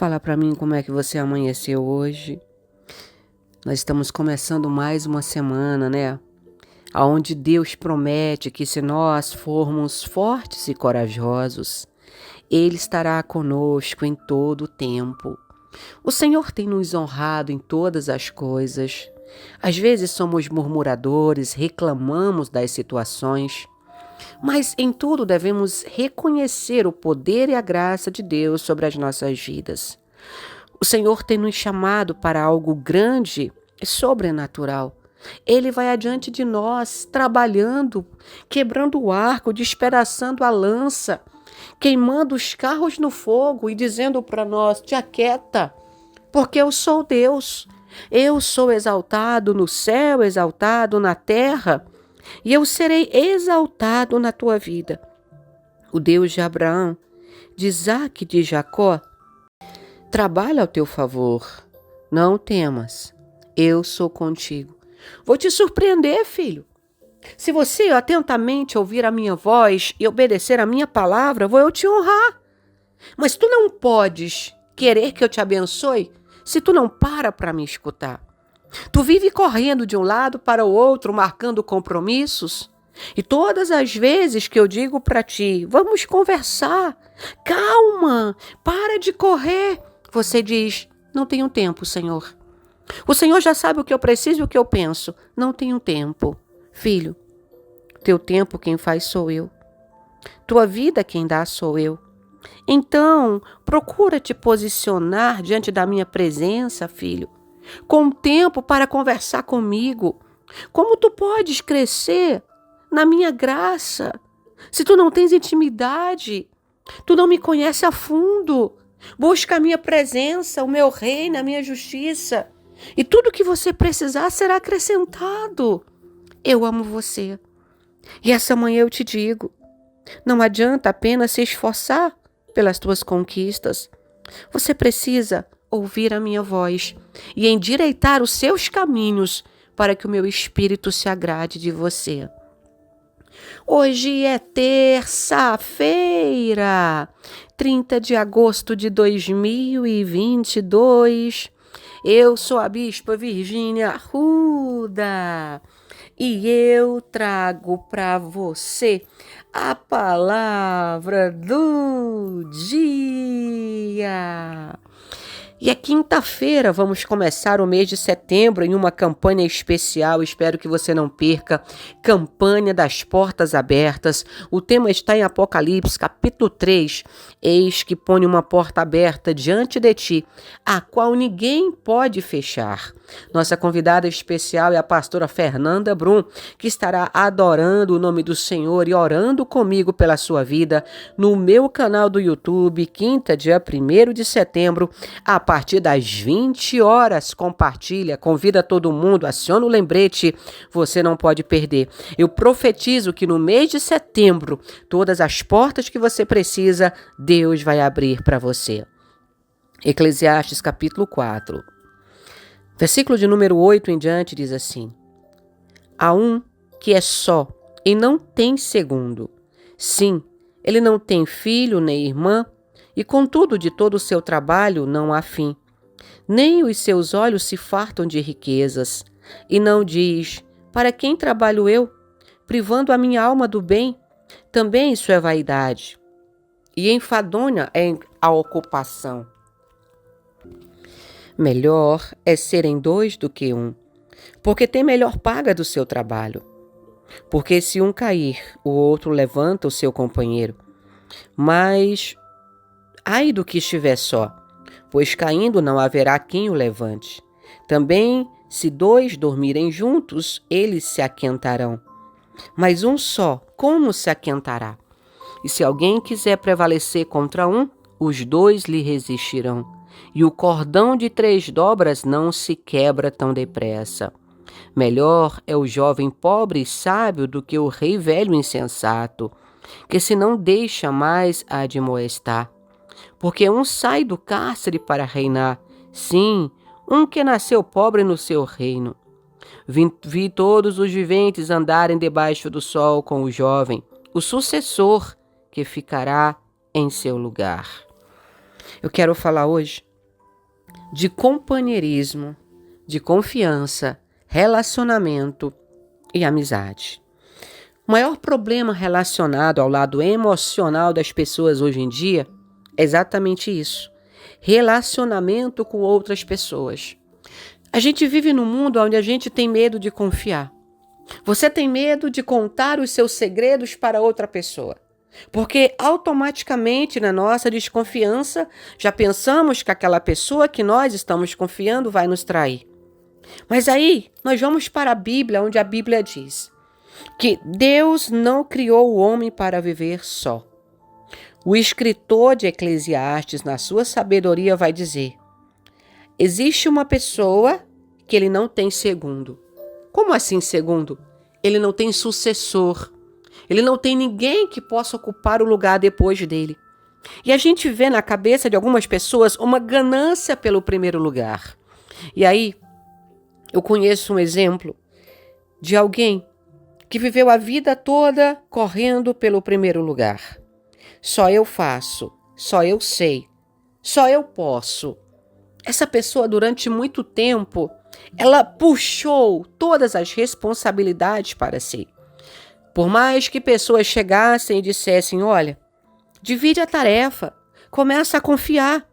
Fala para mim como é que você amanheceu hoje. Nós estamos começando mais uma semana, né? Onde Deus promete que se nós formos fortes e corajosos, Ele estará conosco em todo o tempo. O Senhor tem nos honrado em todas as coisas. Às vezes somos murmuradores, reclamamos das situações, mas em tudo devemos reconhecer o poder e a graça de Deus sobre as nossas vidas. O Senhor tem nos chamado para algo grande e sobrenatural. Ele vai adiante de nós, trabalhando, quebrando o arco, despedaçando a lança, queimando os carros no fogo e dizendo para nós: te aquieta, porque eu sou Deus. Eu sou exaltado no céu, exaltado na terra, e eu serei exaltado na tua vida. O Deus de Abraão, de Isaque e de Jacó, trabalha ao teu favor. Não temas, eu sou contigo. Vou te surpreender, filho. Se você atentamente ouvir a minha voz e obedecer a minha palavra, vou eu te honrar. Mas tu não podes querer que eu te abençoe se tu não para me escutar. Tu vive correndo de um lado para o outro, marcando compromissos. E todas as vezes que eu digo para ti, vamos conversar, calma, para de correr, você diz: não tenho tempo, Senhor. O Senhor já sabe o que eu preciso e o que eu penso. Não tenho tempo. Filho, teu tempo quem faz sou eu. Tua vida quem dá sou eu. Então, procura te posicionar diante da minha presença, filho, com tempo para conversar comigo. Como tu podes crescer na minha graça se tu não tens intimidade? Tu não me conhece a fundo. Busca a minha presença, o meu reino, a minha justiça. E tudo que você precisar será acrescentado. Eu amo você. E essa manhã eu te digo, não adianta apenas se esforçar pelas tuas conquistas. Você precisa ouvir a minha voz e endireitar os seus caminhos para que o meu espírito se agrade de você. Hoje é terça-feira, 30 de agosto de 2022. Eu sou a Bispa Virgínia Arruda e eu trago para você a palavra do dia. E é quinta-feira, vamos começar o mês de setembro em uma campanha especial, espero que você não perca, campanha das portas abertas. O tema está em Apocalipse, capítulo 3, eis que põe uma porta aberta diante de ti, a qual ninguém pode fechar. Nossa convidada especial é a pastora Fernanda Brum, que estará adorando o nome do Senhor e orando comigo pela sua vida no meu canal do YouTube, quinta, dia 1º de setembro, a partir das 20 horas. Compartilha, convida todo mundo, aciona o lembrete, você não pode perder. Eu profetizo que no mês de setembro, todas as portas que você precisa, Deus vai abrir para você. Eclesiastes capítulo 4. Versículo de número 8 em diante diz assim: há um que é só e não tem segundo. Sim, ele não tem filho nem irmã, e contudo de todo o seu trabalho não há fim. Nem os seus olhos se fartam de riquezas, e não diz: para quem trabalho eu, privando a minha alma do bem? Também isso é vaidade. E enfadonha é a ocupação. Melhor é serem dois do que um, porque tem melhor paga do seu trabalho. Porque se um cair, o outro levanta o seu companheiro. Mas ai do que estiver só, pois caindo não haverá quem o levante. Também, se dois dormirem juntos, eles se aquentarão. Mas um só, como se aquentará? E se alguém quiser prevalecer contra um, os dois lhe resistirão. E o cordão de 3 dobras não se quebra tão depressa. Melhor é o jovem pobre e sábio do que o rei velho insensato, que se não deixa mais admoestar. Porque um sai do cárcere para reinar, sim, um que nasceu pobre no seu reino. Vi todos os viventes andarem debaixo do sol com o jovem, o sucessor que ficará em seu lugar. Eu quero falar hoje de companheirismo, de confiança, relacionamento e amizade. O maior problema relacionado ao lado emocional das pessoas hoje em dia é exatamente isso: relacionamento com outras pessoas. A gente vive num mundo onde a gente tem medo de confiar. Você tem medo de contar os seus segredos para outra pessoa, porque automaticamente na nossa desconfiança já pensamos que aquela pessoa que nós estamos confiando vai nos trair. Mas aí nós vamos para a Bíblia, onde a Bíblia diz que Deus não criou o homem para viver só. O escritor de Eclesiastes, na sua sabedoria, vai dizer: existe uma pessoa que ele não tem segundo. Como assim segundo? Ele não tem sucessor. Ele não tem ninguém que possa ocupar o lugar depois dele. E a gente vê na cabeça de algumas pessoas uma ganância pelo primeiro lugar. E aí, eu conheço um exemplo de alguém que viveu a vida toda correndo pelo primeiro lugar. Só eu faço, só eu sei, só eu posso. Essa pessoa, durante muito tempo, ela puxou todas as responsabilidades para si. Por mais que pessoas chegassem e dissessem: olha, divide a tarefa, começa a confiar.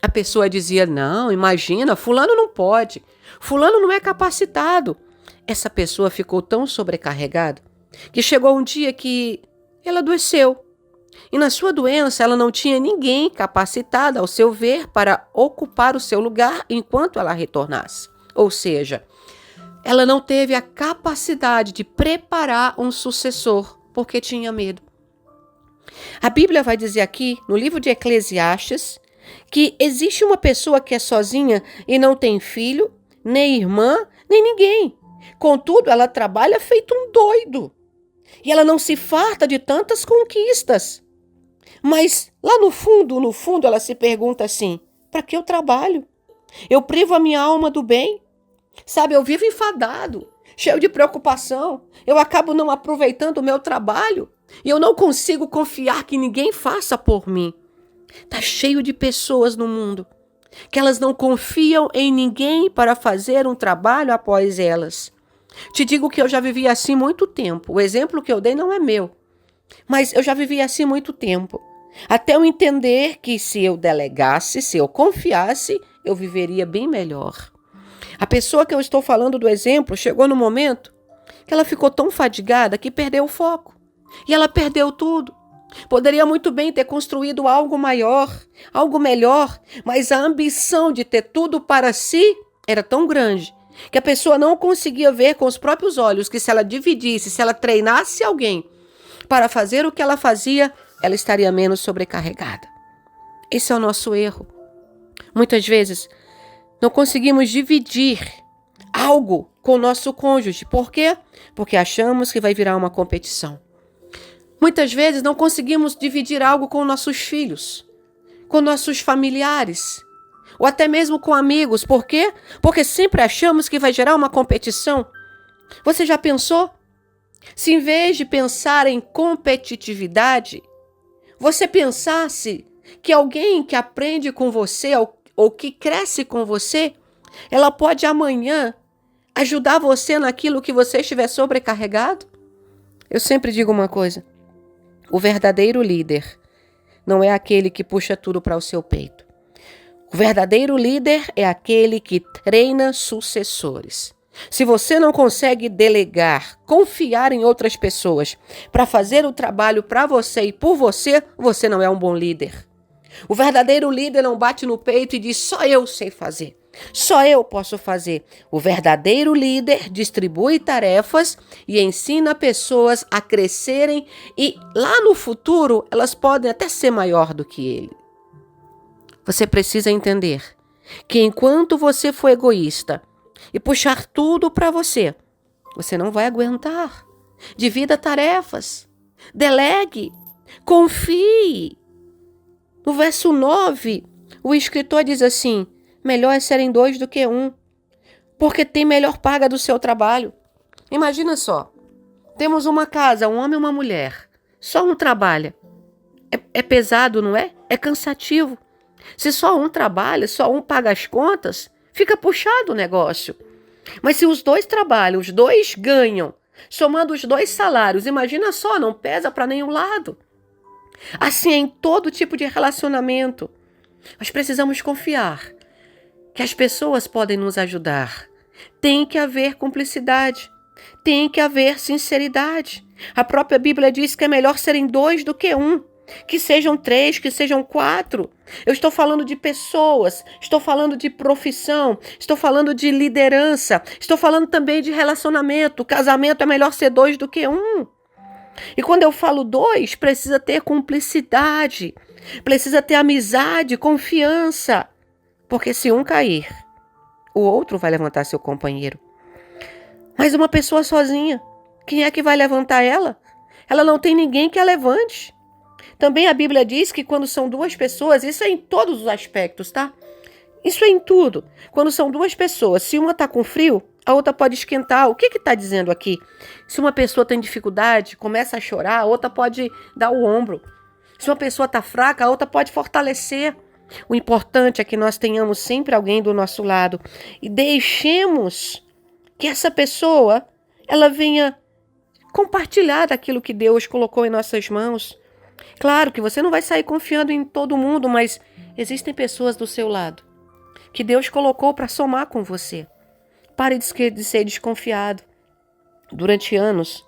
A pessoa dizia: não, imagina, fulano não pode, fulano não é capacitado. Essa pessoa ficou tão sobrecarregada que chegou um dia que ela adoeceu. E na sua doença ela não tinha ninguém capacitado, ao seu ver, para ocupar o seu lugar enquanto ela retornasse. Ou seja, ela não teve a capacidade de preparar um sucessor, porque tinha medo. A Bíblia vai dizer aqui, no livro de Eclesiastes, que existe uma pessoa que é sozinha e não tem filho, nem irmã, nem ninguém. Contudo, ela trabalha feito um doido. E ela não se farta de tantas conquistas. Mas lá no fundo, ela se pergunta assim: para que eu trabalho? Eu privo a minha alma do bem. Sabe, eu vivo enfadado, cheio de preocupação. Eu acabo não aproveitando o meu trabalho. E eu não consigo confiar que ninguém faça por mim. Está cheio de pessoas no mundo que elas não confiam em ninguém para fazer um trabalho após elas. Te digo que eu já vivi assim muito tempo. O exemplo que eu dei não é meu, mas eu já vivi assim muito tempo. Até eu entender que se eu delegasse, se eu confiasse, eu viveria bem melhor. A pessoa que eu estou falando do exemplo chegou no momento que ela ficou tão fadigada que perdeu o foco. E ela perdeu tudo. Poderia muito bem ter construído algo maior, algo melhor, mas a ambição de ter tudo para si era tão grande que a pessoa não conseguia ver com os próprios olhos que se ela dividisse, se ela treinasse alguém para fazer o que ela fazia, ela estaria menos sobrecarregada. Esse é o nosso erro. Muitas vezes não conseguimos dividir algo com o nosso cônjuge. Por quê? Porque achamos que vai virar uma competição. Muitas vezes não conseguimos dividir algo com nossos filhos, com nossos familiares, ou até mesmo com amigos. Por quê? Porque sempre achamos que vai gerar uma competição. Você já pensou? Se em vez de pensar em competitividade, você pensasse que alguém que aprende com você ou que cresce com você, ela pode amanhã ajudar você naquilo que você estiver sobrecarregado? Eu sempre digo uma coisa: o verdadeiro líder não é aquele que puxa tudo para o seu peito. O verdadeiro líder é aquele que treina sucessores. Se você não consegue delegar, confiar em outras pessoas para fazer o trabalho para você e por você, você não é um bom líder. O verdadeiro líder não bate no peito e diz: só eu sei fazer, só eu posso fazer. O verdadeiro líder distribui tarefas e ensina pessoas a crescerem e lá no futuro elas podem até ser maior do que ele. Você precisa entender que enquanto você for egoísta e puxar tudo para você, você não vai aguentar. Divida tarefas, delegue, confie. No verso 9, o escritor diz assim: melhor é serem 2 do que 1, porque tem melhor paga do seu trabalho. Imagina só, temos uma casa, um homem e uma mulher, só um trabalha. É pesado, não é? É cansativo. Se só um trabalha, só um paga as contas, fica puxado o negócio. Mas se os dois trabalham, os dois ganham, somando os dois salários, imagina só, não pesa para nenhum lado. Assim é em todo tipo de relacionamento. Nós precisamos confiar que as pessoas podem nos ajudar. Tem que haver cumplicidade. Tem que haver sinceridade. A própria Bíblia diz que é melhor serem dois do que um. Que sejam 3, que sejam 4. Eu estou falando de pessoas, estou falando de profissão, estou falando de liderança, estou falando também de relacionamento. Casamento é melhor ser 2 do que 1. E quando eu falo 2, precisa ter cumplicidade, precisa ter amizade, confiança. Porque se um cair, o outro vai levantar seu companheiro. Mas uma pessoa sozinha, quem é que vai levantar ela? Ela não tem ninguém que a levante. Também a Bíblia diz que quando são 2 pessoas, isso é em todos os aspectos, tá? Isso é em tudo. Quando são 2 pessoas, se uma está com frio, a outra pode esquentar. O que está dizendo aqui? Se uma pessoa tem dificuldade, começa a chorar, a outra pode dar o ombro. Se uma pessoa está fraca, a outra pode fortalecer. O importante é que nós tenhamos sempre alguém do nosso lado e deixemos que essa pessoa ela venha compartilhar daquilo que Deus colocou em nossas mãos. Claro que você não vai sair confiando em todo mundo, mas existem pessoas do seu lado que Deus colocou para somar com você. Pare de ser desconfiado. Durante anos,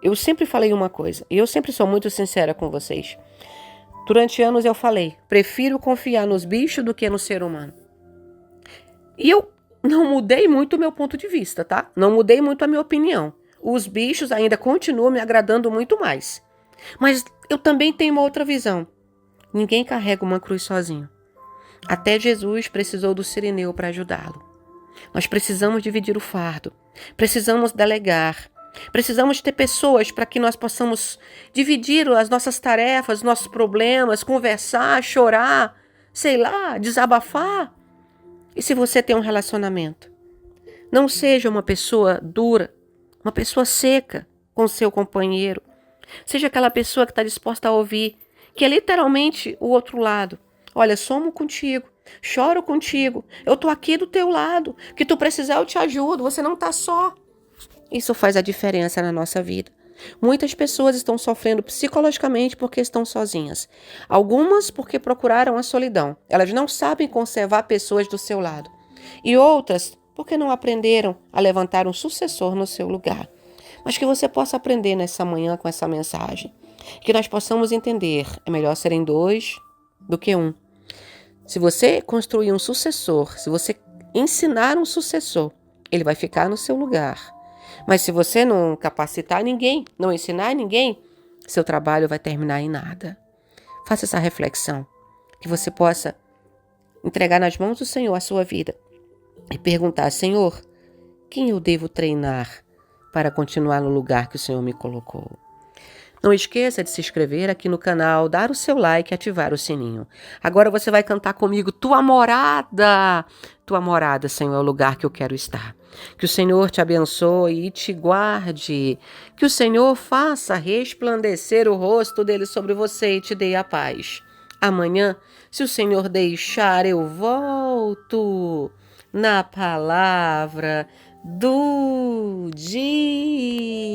eu sempre falei uma coisa, e eu sempre sou muito sincera com vocês. Durante anos eu falei, prefiro confiar nos bichos do que no ser humano. E eu não mudei muito o meu ponto de vista, tá? Não mudei muito a minha opinião. Os bichos ainda continuam me agradando muito mais. Mas eu também tenho uma outra visão. Ninguém carrega uma cruz sozinho. Até Jesus precisou do sirineu para ajudá-lo. Nós precisamos dividir o fardo. Precisamos delegar. Precisamos ter pessoas para que nós possamos dividir as nossas tarefas, nossos problemas, conversar, chorar, sei lá, desabafar. E se você tem um relacionamento, não seja uma pessoa dura, uma pessoa seca com seu companheiro. Seja aquela pessoa que está disposta a ouvir, que é literalmente o outro lado. Olha, somo contigo, choro contigo, eu estou aqui do teu lado, que tu precisar eu te ajudo, você não está só. Isso faz a diferença na nossa vida. Muitas pessoas estão sofrendo psicologicamente porque estão sozinhas. Algumas porque procuraram a solidão. Elas não sabem conservar pessoas do seu lado. E outras porque não aprenderam a levantar um sucessor no seu lugar. Mas que você possa aprender nessa manhã com essa mensagem. Que nós possamos entender, é melhor serem 2 do que 1. Se você construir um sucessor, se você ensinar um sucessor, ele vai ficar no seu lugar. Mas se você não capacitar ninguém, não ensinar ninguém, seu trabalho vai terminar em nada. Faça essa reflexão, que você possa entregar nas mãos do Senhor a sua vida e perguntar, Senhor, quem eu devo treinar para continuar no lugar que o Senhor me colocou? Não esqueça de se inscrever aqui no canal, dar o seu like e ativar o sininho. Agora você vai cantar comigo, Tua morada, Senhor, é o lugar que eu quero estar. Que o Senhor te abençoe e te guarde. Que o Senhor faça resplandecer o rosto dele sobre você e te dê a paz. Amanhã, se o Senhor deixar, eu volto na palavra do dia.